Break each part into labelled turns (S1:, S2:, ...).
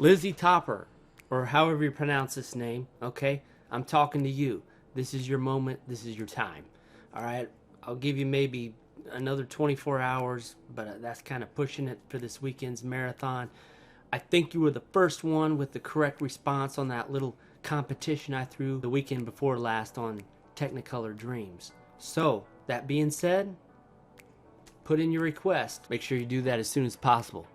S1: Lizzie Topper, or however you pronounce this name, okay? I'm talking to you. This is your moment. This is your time. All right? I'll give you maybe another 24 hours, but that's kind of pushing it for this weekend's marathon. I think you were the first one with the correct response on that little competition I threw the weekend before last on Technicolor Dreams. So, that being said, put in your request. Make sure you do that as soon as possible.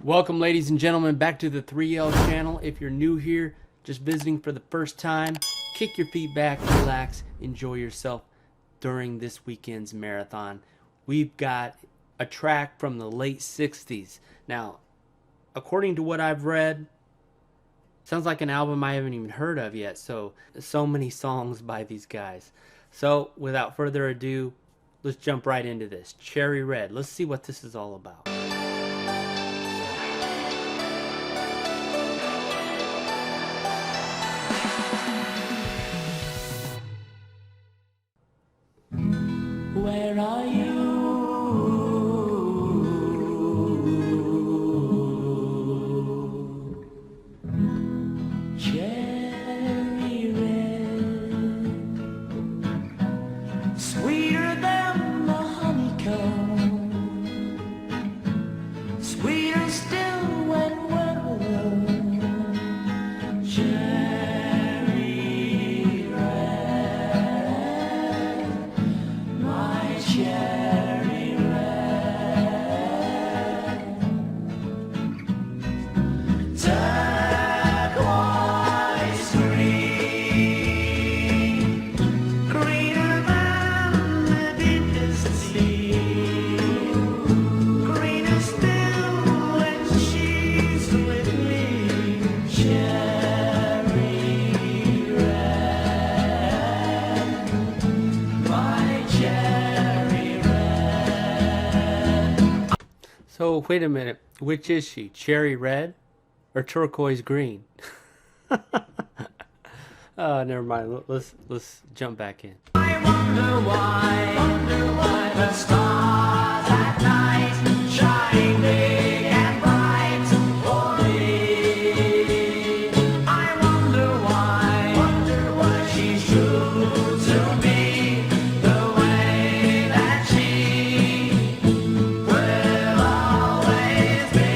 S1: Welcome, ladies and gentlemen, back to the 3L channel. If you're new here, just visiting for the first time, kick your feet back, relax, enjoy yourself during this weekend's marathon. We've got a track from the late 60s. Now, according to what I've read, sounds like an album I haven't even heard of yet. So many songs by these guys. So, without further ado, let's jump right into this. Cherry Red. Let's see what this is all about.
S2: Where are you? Cherry red, sweeter than the honeycomb, sweeter still when we're alone. Cherry red, my cherry red, turquoise green, greener than the deepest sea, greener still when she's with me. Cherry red, my cherry red.
S1: So wait a minute, which is she? Cherry red or turquoise green? Oh, never mind. Let's jump back in.
S2: I wonder why the stars at night shine big and bright for me. I wonder why she's true to me, the way that she will always be.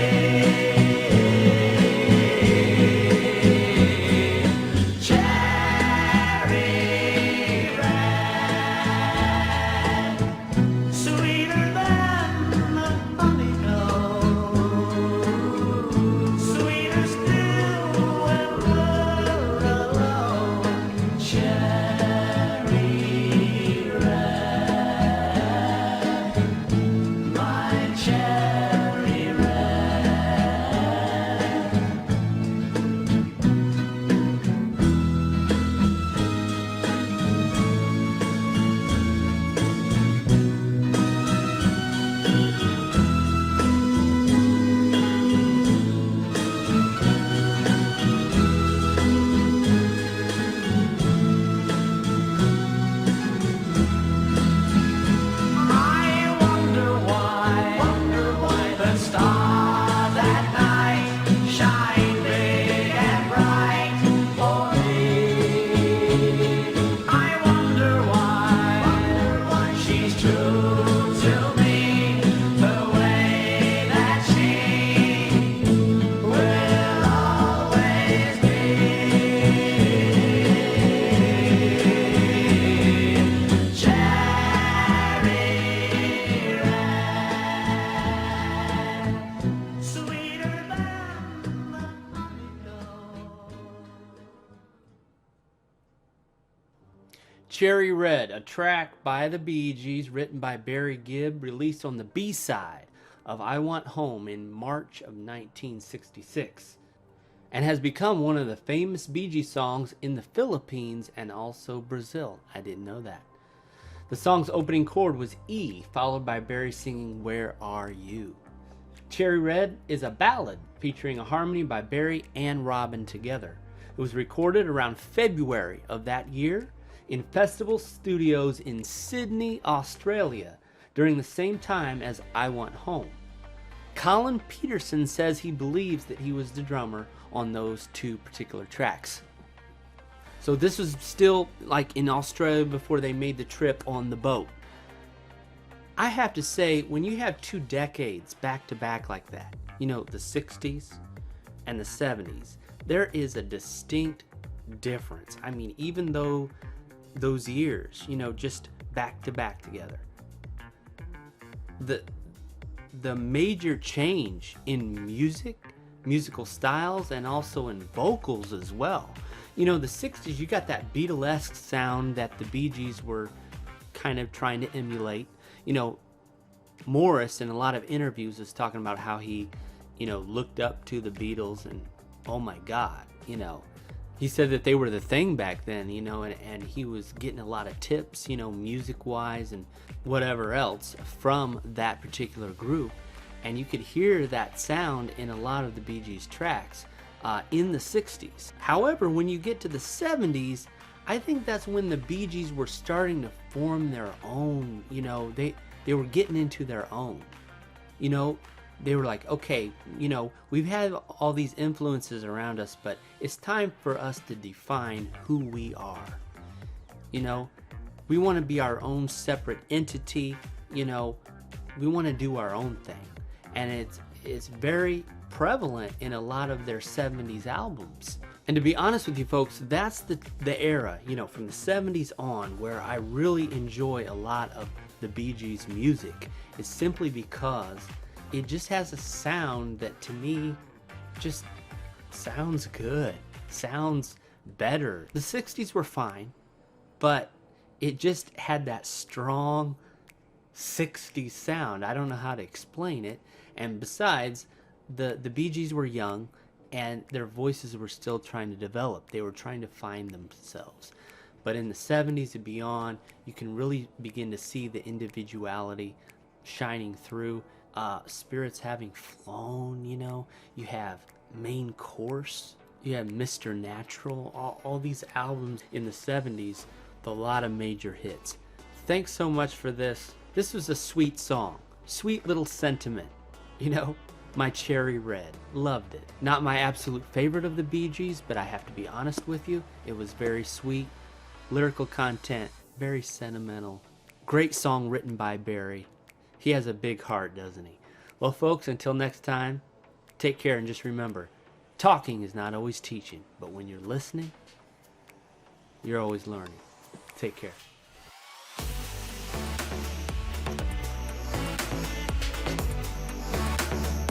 S2: Cherry red, sweeter than the honeycomb, sweeter still when we're alone. Cherry red, my cherry red. I wonder why the stars at night shine big and bright for me. I wonder why she's true to me, the way that she will always be. Cherry red, sweeter than the honeycomb.
S1: Cherry Red, a track by the Bee Gees written by Barry Gibb, released on the B-side of I Want Home in March of 1966, and has become one of the famous Bee Gees songs in the Philippines and also Brazil. I didn't know that. The song's opening chord was E, followed by Barry singing Where Are You? Cherry Red is a ballad featuring a harmony by Barry and Robin together. It was recorded around February of that year in Festival Studios in Sydney, Australia, during the same time as I Want Home. Colin Peterson says he believes that he was the drummer on those two particular tracks. So this was still like in Australia before they made the trip on the boat. I have to say, when you have 2 decades back to back like that, you know, the 60s and the 70s, there is a distinct difference. I mean, even though those years, you know, just back to back together, the major change in musical styles, and also in vocals as well. You know, the 60s, you got that Beatlesque sound that the Bee Gees were kind of trying to emulate. You know, Morris in a lot of interviews was talking about how he, you know, looked up to the Beatles and, oh my God, you know, he said that they were the thing back then, you know, and he was getting a lot of tips, you know, music-wise and whatever else from that particular group. And you could hear that sound in a lot of the Bee Gees tracks in the 60s. However, when you get to the 70s, I think that's when the Bee Gees were starting to form their own, you know, they were getting into their own. You know, they were like, okay, you know, we've had all these influences around us, but it's time for us to define who we are. You know, we want to be our own separate entity, you know, we want to do our own thing. And it's very prevalent in a lot of their 70s albums. And to be honest with you folks, that's the era, you know, from the 70s on, where I really enjoy a lot of the Bee Gees music. It's simply because it just has a sound that to me just sounds good, sounds better. The 60s were fine, but it just had that strong 60s sound. I don't know how to explain it. And besides, the Bee Gees were young, and their voices were still trying to develop. They were trying to find themselves. But in the 70s and beyond, you can really begin to see the individuality shining through. Spirits Having Flown, you know. You have Main Course. You have Mr. Natural. All these albums in the 70s with a lot of major hits. Thanks so much for this. This was a sweet song. Sweet little sentiment, you know. My Cherry Red. Loved it. Not my absolute favorite of the Bee Gees, but I have to be honest with you, it was very sweet. Lyrical content, very sentimental. Great song written by Barry. He has a big heart, doesn't he? Well, folks, until next time, take care, and just remember, talking is not always teaching, but when you're listening, you're always learning. Take care.